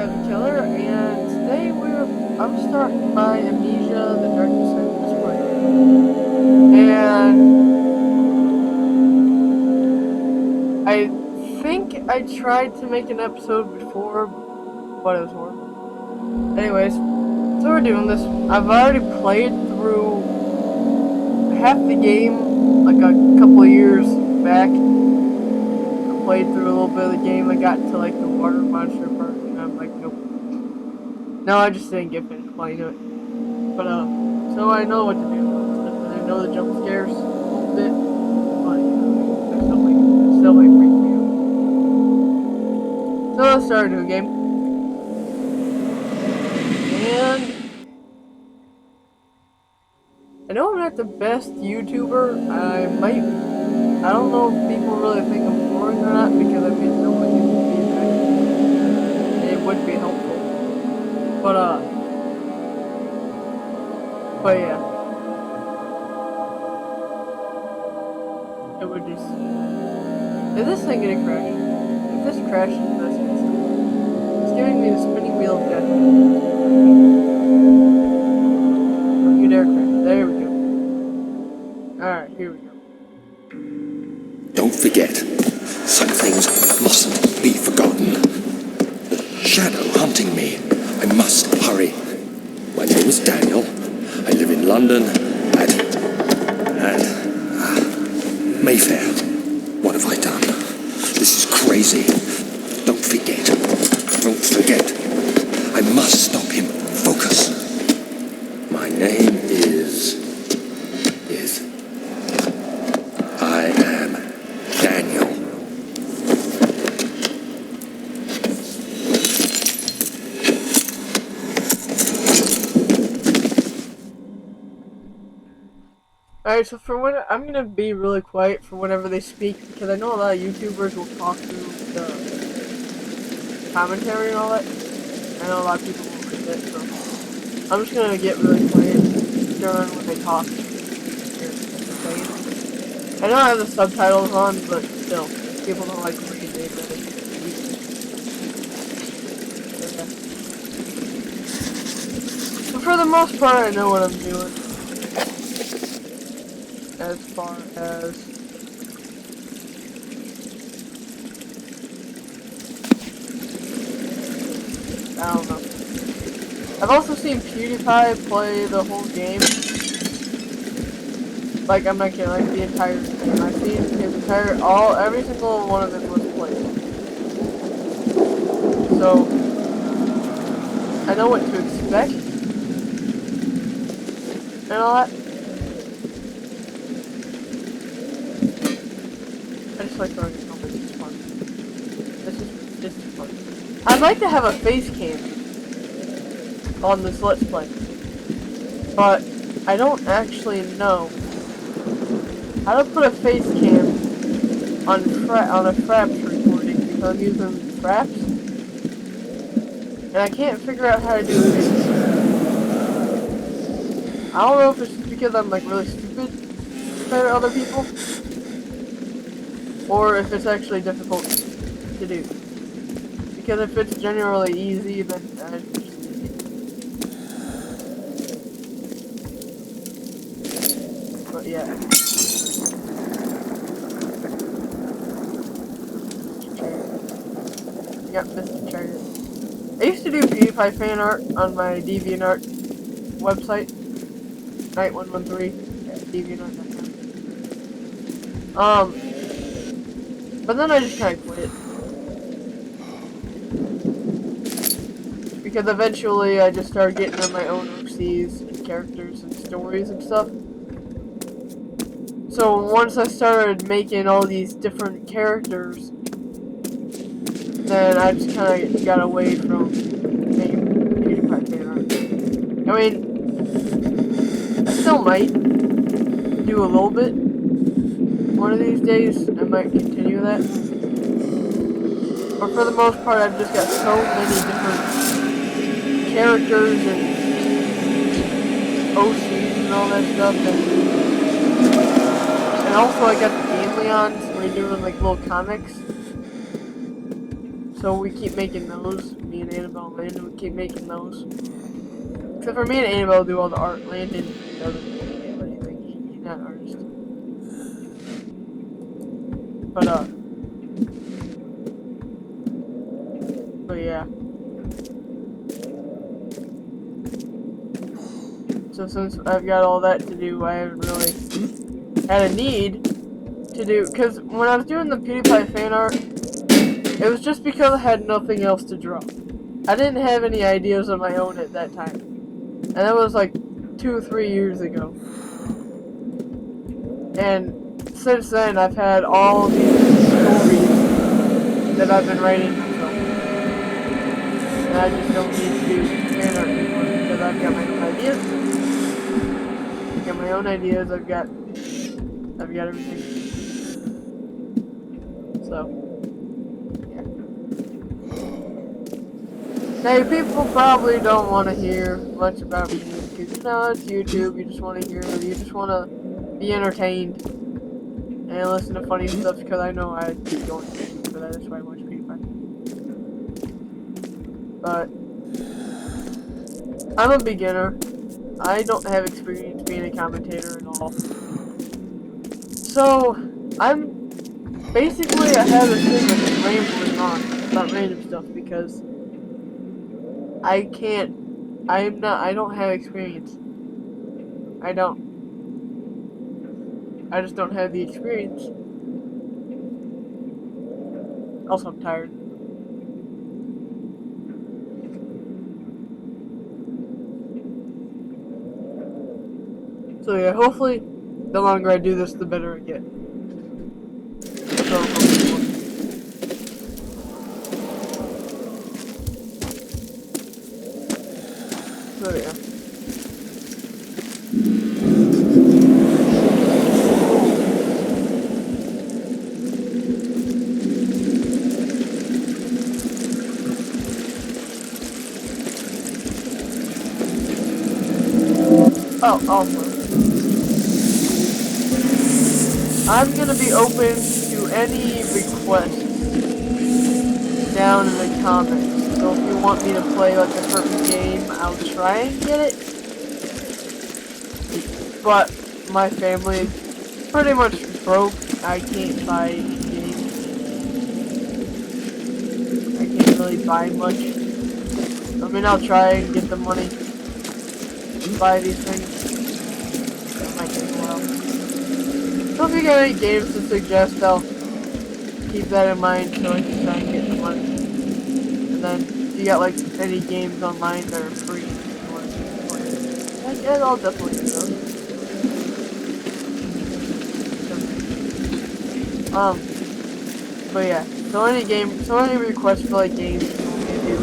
the Killer, and today I'm starting my Amnesia, the Dark Descent display. And I think I tried to make an episode before, but it was horrible. Anyways, so we're doing this. I've already played through half the game, like a couple of years back. I played through a little bit of the game. I got to like the water monster part, and I'm like, nope. No, I just didn't get finished playing it. But so I know what to do. I know the jump scares a little bit, but they're still like freak me out. So let's start a new game. And I know I'm not the best YouTuber. I don't know if people really think I'm boring or not because I made so much feedback. It would be helpful. But yeah. It would just... Is this thing gonna crash? If this crashes, that's gonna stop. It's giving me the spinning wheel of death. Don't you dare crash. There we go. Alright, here we go. Don't forget, some things mustn't be forgotten. The shadow hunting me. I must hurry. My name is Daniel. I live in London at Mayfair. What have I done? This is crazy. Don't forget. Don't forget. I must stop him. Focus. My name is... I am Daniel. Alright, so for when I'm gonna be really quiet for whenever they speak because I know a lot of YouTubers will talk through the commentary and all that. I know a lot of people will read it, so I'm just gonna get really quiet during when they talk. I know I have the subtitles on, but still, people don't like reading it. But for the most part, I know what I'm doing. As far as I don't know. I've also seen PewDiePie play the whole game. Like, I'm not kidding, like the entire game. I've seen his every single one of them was played. So, I know what to expect. And all that. I just like throwing it over. This is fun. This is fun. I'd like to have a face cam on this Let's Play. But I don't actually know how to put a face cam on a Fraps recording because I'm using Fraps. And I can't figure out how to do it. I don't know if it's because I'm like really stupid compared to other people. Or if it's actually difficult to do. Because if it's generally easy, then I just But yeah. Yep, Mr. Chair. I used to do PewDiePie fan art on my DeviantArt website. Night113 at DeviantArt.com. But then I just kind of quit. Because eventually I just started getting on my own OCs and characters and stories and stuff. So once I started making all these different characters, then I just kind of got away from making PewDiePie fan art. I mean, I still might do a little bit. One of these days, I might continue that. But for the most part, I've just got so many different characters and OCs and all that stuff. And also, I got the Game Leons where you're doing like little comics. So So we keep making those. Me and Annabelle and Landon, we keep making those. Except for me and Annabelle do all the art. Landon doesn't do anything. He's not an artist. But yeah. So since I've got all that to do, I haven't really had a need to do, because when I was doing the PewDiePie fan art, it was just because I had nothing else to draw. I didn't have any ideas of my own at that time. And that was like 2 or 3 years ago. And since then, I've had all these stories that I've been writing myself. And I just don't need to do fan art anymore because I've got my own ideas. I've got my own ideas, I've got everything. So, yeah. Now, people probably don't want to hear much about me because, you know, it's YouTube. You just want to be entertained and listen to funny stuff because I know I keep going to YouTube for that. That's why I watch PewDiePie. But I'm a beginner. I don't have experience being a commentator at all. So, I have this thing of just rambling on about random stuff because I don't have experience. I just don't have the experience. Also, I'm tired. So yeah, hopefully, the longer I do this, the better I get. So yeah. Oh, also, I'm gonna be open to any requests down in the comments. So if you want me to play like a certain game, I'll try and get it. But my family is pretty much broke. I can't buy games. I can't really buy much. I mean, I'll try and get the money to buy these things. That might take a while. So if you got any games to suggest, I'll keep that in mind so I can try and get the money. And then if you got like any games online that are free and you want to play, yeah, I'll definitely do those. But yeah. So any requests for like games you want me to do.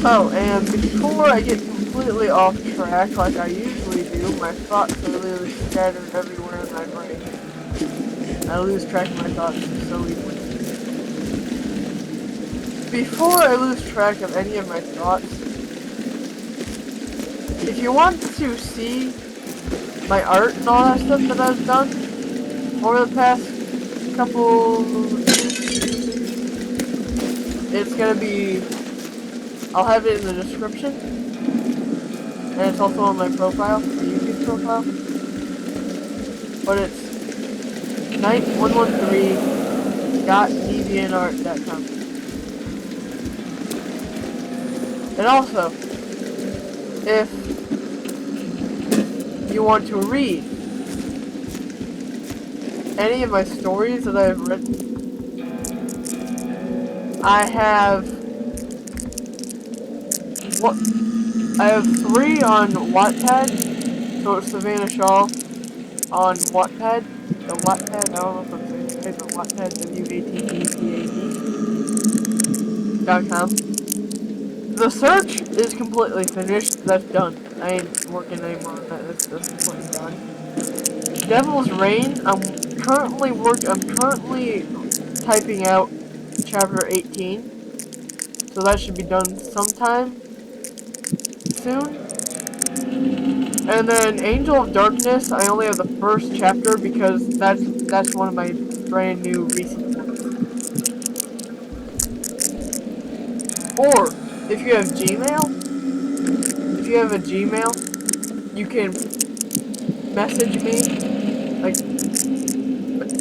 Oh, and before I get completely off track like I usually do, my thoughts are literally scattered everywhere in my brain. I lose track of my thoughts so easily. Before I lose track of any of my thoughts, if you want to see my art and all that stuff that I've done over the past couple years, it's gonna be, I'll have it in the description, and it's also on my profile, my YouTube profile, but it's night113.deviantart.com. And also, if you want to read any of my stories that I've written, I have 3 on Wattpad, so it's Savannah Shaw on Wattpad. The Wattpad, I don't know if I'm saying it right, but Wattpad, WATTPAD.com. The search is completely finished. That's done. I ain't working anymore on that. That's completely done. Devil's Reign. I'm currently typing out chapter 18. So that should be done sometime soon. And then Angel of Darkness, I only have the first chapter because that's one of my brand new recent ones. Or if you have a Gmail, you can message me, like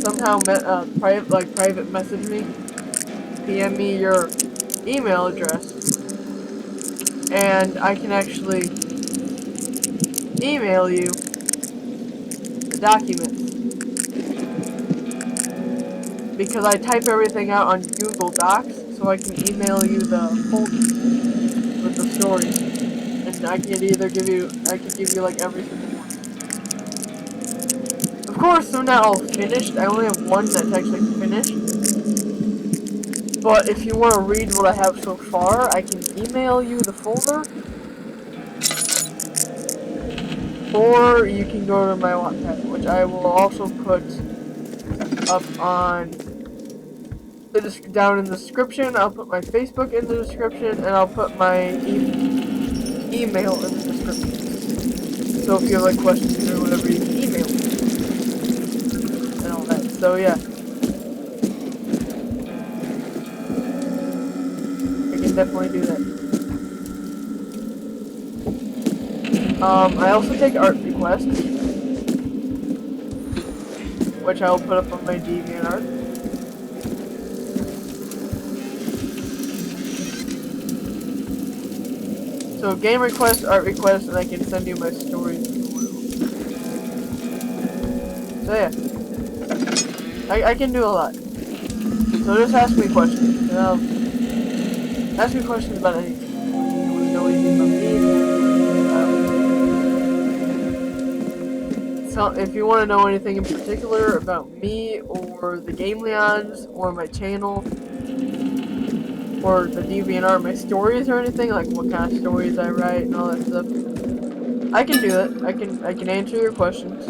somehow private message me, PM me your email address, and I can actually email you the documents. Because I type everything out on Google Docs, so I can email you the folder with the stories. And I can give you like every single one. Of course, they're not all finished. I only have one that's actually finished. But if you want to read what I have so far, I can email you the folder. Or you can go to my Wattpad, which I will also put up on down in the description. I'll put my Facebook in the description, and I'll put my email in the description. So if you have like questions or whatever, you can email me and all that. So yeah, I can definitely do that. I also take art requests, which I will put up on my DeviantArt. So game requests, art requests, and I can send you my stories as well. So yeah, I can do a lot. So just ask me questions. Ask me questions about anything. You want to know anything about me? So if you want to know anything in particular about me or the Game Leons or my channel or the DeviantArt, my stories or anything, like what kind of stories I write and all that stuff, I can do that. I can answer your questions.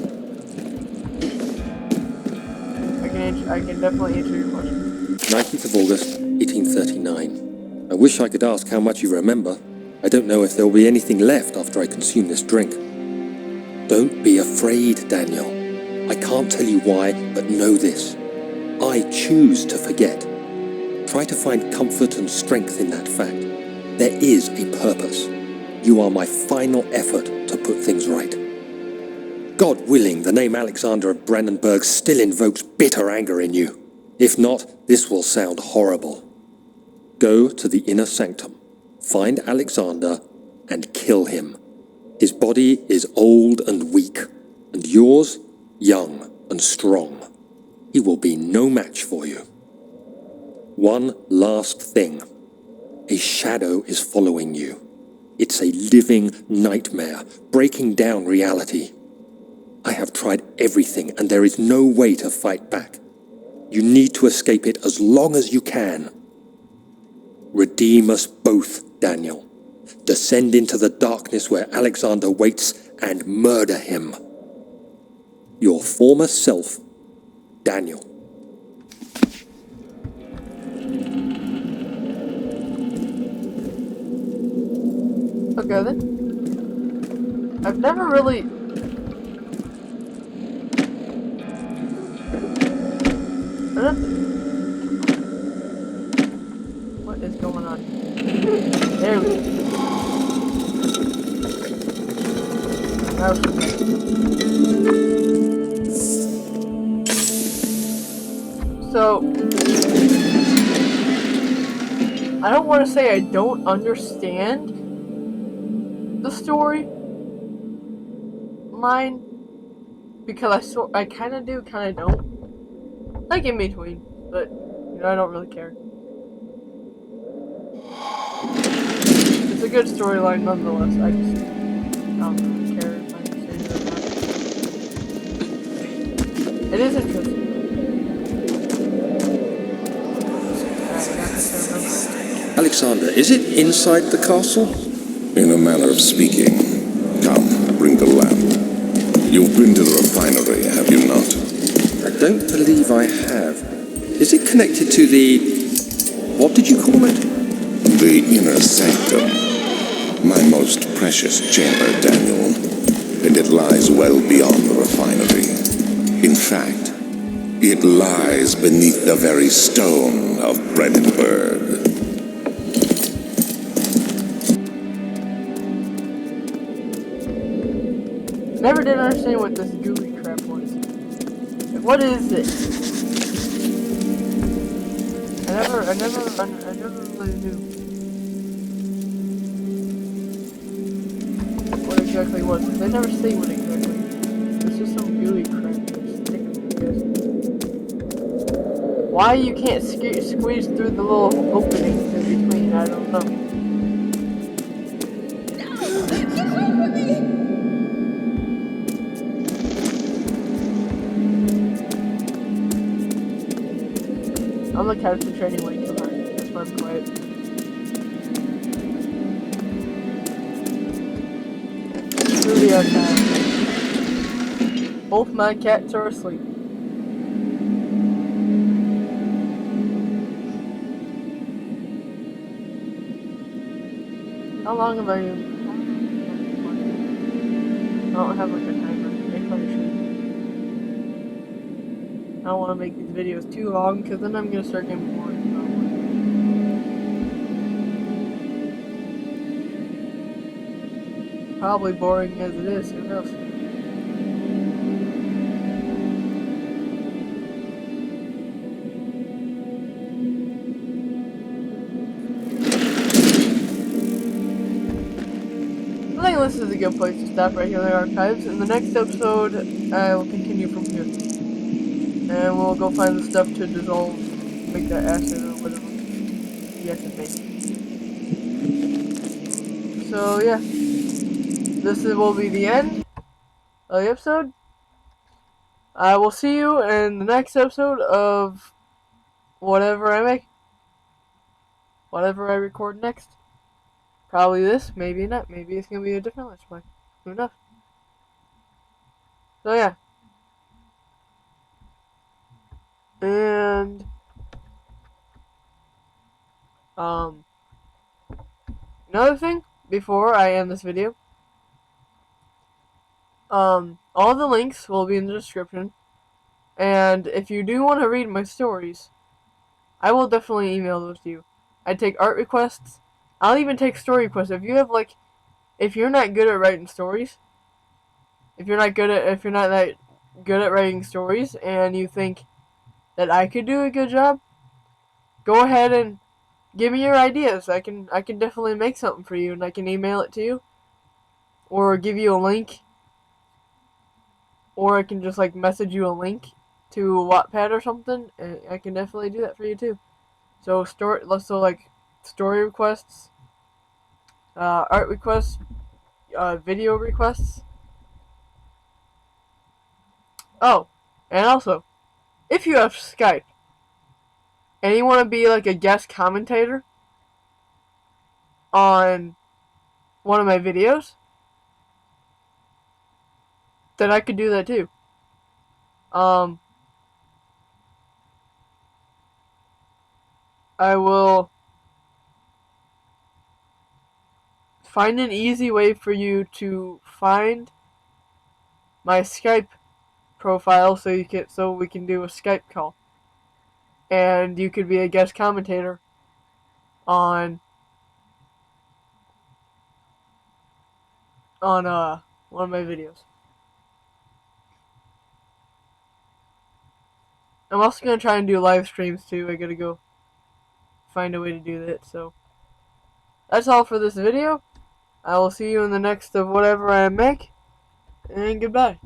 I can definitely answer your questions. 19th of August, 1839. I wish I could ask how much you remember. I don't know if there will be anything left after I consume this drink. Don't be afraid, Daniel. I can't tell you why, but know this. I choose to forget. Try to find comfort and strength in that fact. There is a purpose. You are my final effort to put things right. God willing, the name Alexander of Brandenburg still invokes bitter anger in you. If not, this will sound horrible. Go to the inner sanctum, find Alexander, and kill him. His body is old and weak, and yours, young and strong. He will be no match for you. One last thing. A shadow is following you. It's a living nightmare, breaking down reality. I have tried everything, and there is no way to fight back. You need to escape it as long as you can. Redeem us both, Daniel. Descend into the darkness where Alexander waits and murder him. Your former self, Daniel. Okay then. I've never really... What is going on? There we go. So, I don't want to say I don't understand the story line, because I kind of do, kind of don't. Like in between, but I don't really care. It's a good storyline nonetheless. I don't really care if I understand it or not. It is interesting. Alexander, is it inside the castle? In a manner of speaking. Come, bring the lamp. You've been to the refinery, have you not? I don't believe I have. Is it connected to the... what did you call it? The inner sanctum. My most precious chamber, Daniel. And it lies well beyond the refinery. In fact, it lies beneath the very stone of Brennenburg. Never did understand what this gooey crap was. What is it? I never really knew what exactly it was. They never say what exactly. It's just some gooey crap that's sticking, I guess. Why you can't squeeze through the little openings in between, I don't know. I'm like concentrating way too hard. That's why I'm quiet. Through the archive. Both my cats are asleep. How long have I... I don't have like a timer. I probably should. I don't want to make these videos too long because then I'm going to start getting bored. Probably boring as it is, who knows? I think this is a good place to stop right here in the archives. In the next episode, I will continue from here. And we'll go find the stuff to dissolve, make that acid or whatever the acid makes. So yeah, will be the end of the episode. I will see you in the next episode of whatever I make. Whatever I record next. Probably this, maybe not. Maybe it's going to be a different Let's Play. Who knows? So yeah. And another thing before I end this video, all the links will be in the description, and if you do want to read my stories, I will definitely email those to you. I take art requests. I'll even take story requests. If you have if you're not good at writing stories, if you're not that good at writing stories, and you think that I could do a good job, go ahead and give me your ideas. I can definitely make something for you, and I can email it to you, or give you a link, or I can just message you a link to Wattpad or something, and I can definitely do that for you too. So story requests, art requests, video requests. Oh, and also, if you have Skype and you want to be a guest commentator on one of my videos, then I could do that too. I will find an easy way for you to find my Skype profile so we can do a Skype call, and you could be a guest commentator on one of my videos. I'm also gonna try and do live streams too. I gotta go find a way to do that. So that's all for this video. I will see you in the next of whatever I make, and goodbye.